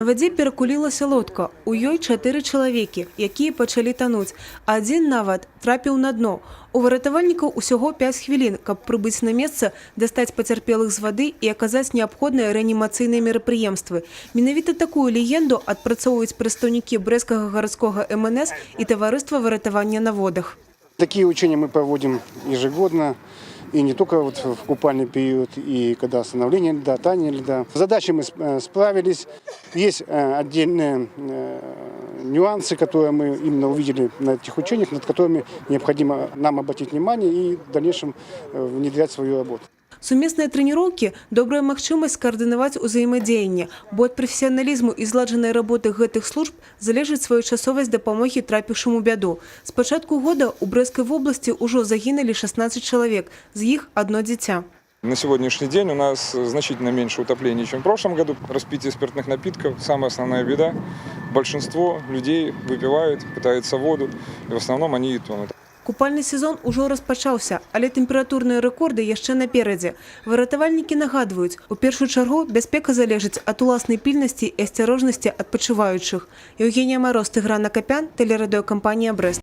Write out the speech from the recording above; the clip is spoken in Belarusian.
На воде перакулілася лодка. У ёй 4 чалавекі, якія пачалі тануць. Адзін нават трапіў на дно. У выратавальнікаў усяго 5 хвілін, каб прыбыць на месца, дастаць пацярпелых з вады і аказаць неабходныя рэанімацыйныя мерапрыемствы. Менавіта такую легенду адпрацоўваюць прадстаўнікі брэсцкага гарадскога МНС і таварыства выратавання на водах. Такие учения мы проводим ежегодно. И не только вот в купальный период, и когда становление льда, таяние льда. Задачи мы справились. Есть отдельные нюансы, которые мы именно увидели на этих учениях, над которыми необходимо нам обратить внимание и в дальнейшем внедрять свою работу. Сумесныя трэніроўкі – добрая магчымасць скаардынаваць узаемадзеянне, бо ад прафесіяналізму і зладжанай работы гэтых служб залежыць своечасовасць дапамогі трапіўшым у бяду. З пачатку года у Брэсцкай вобласці ўжо загінулі 16 чалавек, з іх одно дзіця. На сегодняшний день у нас значительно меньше утоплений, чем в прошлом году. Распитие спиртных напитков – самая основная беда. Большинство людей выпивают, пытаются воду, и в основном они и тонут. Купальны сезон ужо распачаўся, але тэмпературныя рэкорды яшчэ наперадзе. Выратавальнікі нагадваюць, у першую чаргу бяспека залежыць ад уласнай пільнасці і асцярожнасці адпачываючых. Еўгенія Мароз, Тыгран Акапян, тэлерадыёкампанія «Брэст».